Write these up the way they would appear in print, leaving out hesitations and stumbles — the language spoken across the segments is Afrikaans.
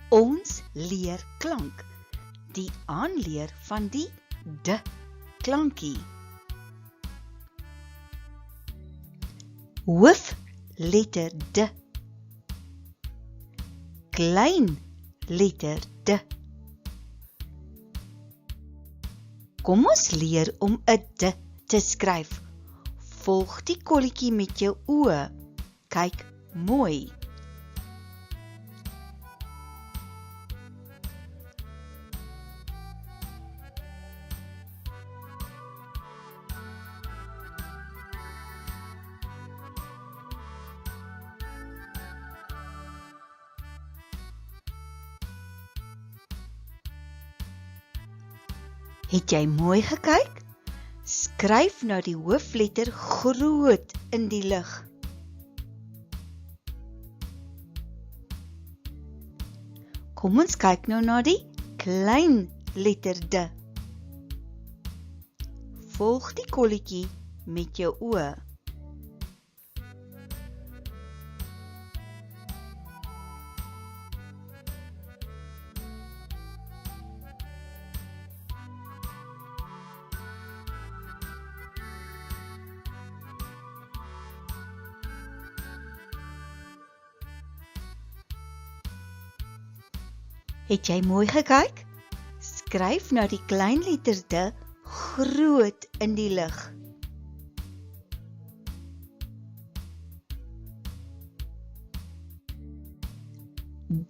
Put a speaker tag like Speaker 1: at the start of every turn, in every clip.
Speaker 1: Ons leer klank, die aanleer van die d klankie. Hoofletter d, klein letter d. Kom ons leer om 'n d te skryf. Volg die kolletjie met jou oë. Kyk mooi. Het jy mooi gekyk? Skryf nou die hoofletter groot in die lug. Kom ons kyk nou na die klein letter d. Volg die kolletjie met jou oë. Het jy mooi gekyk? Skryf nou die klein letter d groot in die lug.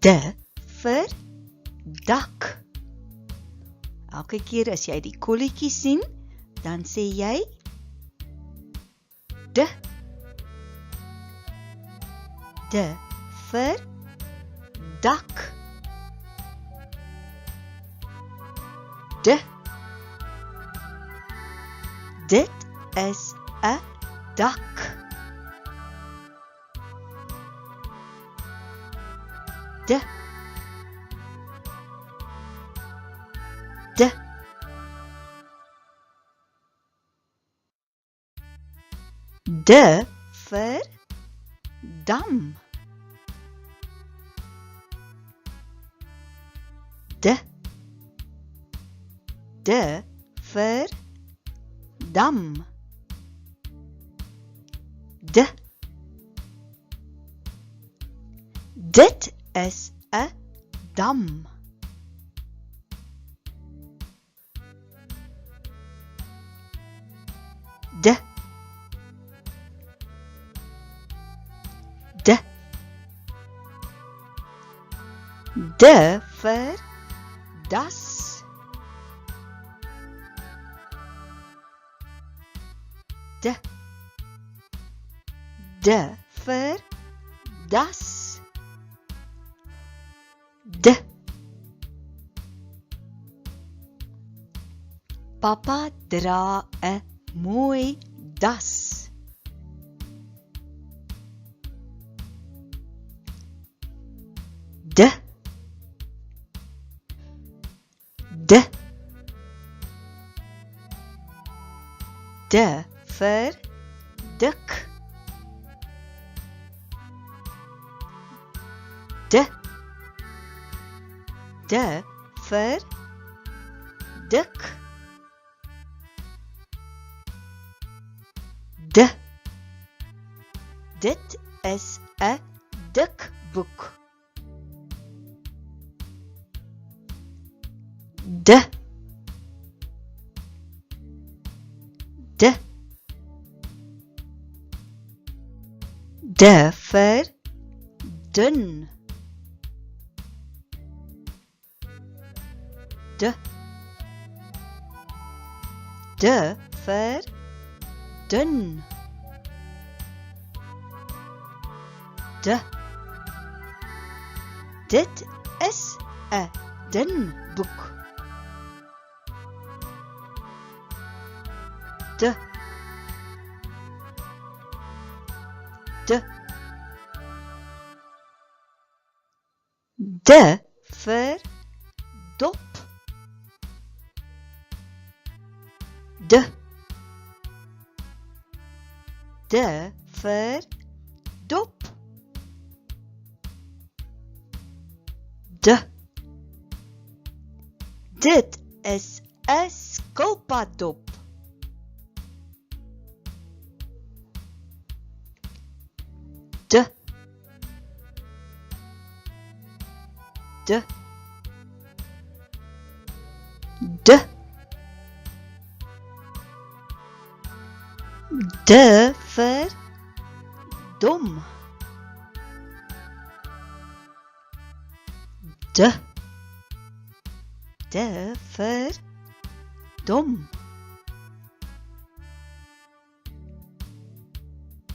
Speaker 1: D vir dak. Elke keer as jy die kolletjie sien, dan sê jy d. D vir dak. D. Dit is 'n dak. D. D. D vir dam. D. D vir dam. D. Dit is 'n dam. D. D. D vir das. D. D vir das. D. Papa dra 'n mooi das. D. D. D vir dik. D. D vir dik. D. Dit is 'n dik boek. D. D. D vir dun. D. D vir dun. D. Dit is 'n dun boek. D. D. D vir dop. D. D vir dop. D. D. Dit is 'n skilpaddop. D. D. D. D vir dom. D. D vir dom.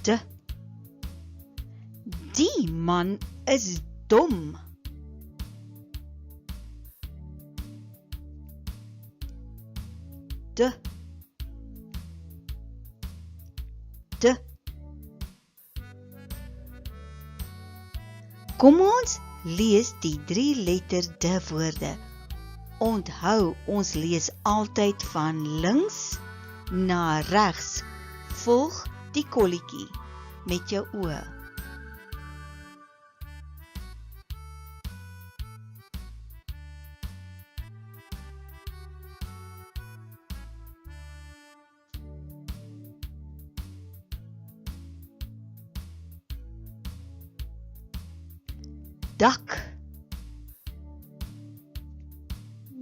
Speaker 1: D. Die man is dom. D. D. Kom ons lees die 3 letter D woorde. Onthou, ons lees altyd van links na regs. Volg die kolletjie met jou oë. Dak.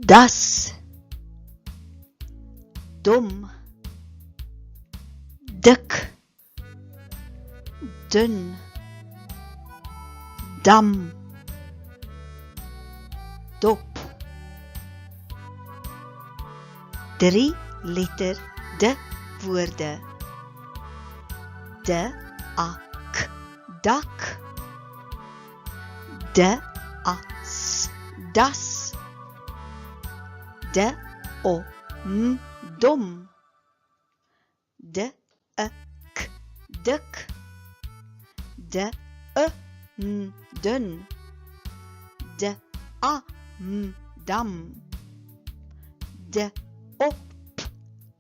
Speaker 1: Das. Dom. Dik. Dun. Dam. Dop. 3 letter D woorde. D-a-k. Dak. D-as. Das. D-o-m. Dom. D-e-k. Dik. D-e-n. Dun. D-a-m. Dam. D-op.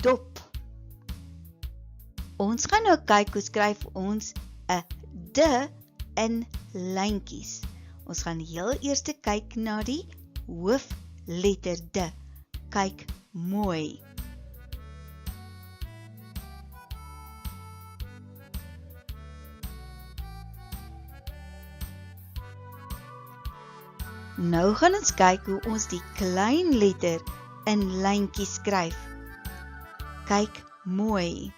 Speaker 1: Dop. Ons gaan nou kyk hoe skryf ons 'n D in lyntjies. Ons gaan heel eers kyk na die hoofletter D. Kyk mooi. Nou gaan ons kyk hoe ons die klein letter in lyntjies skryf. Kyk mooi.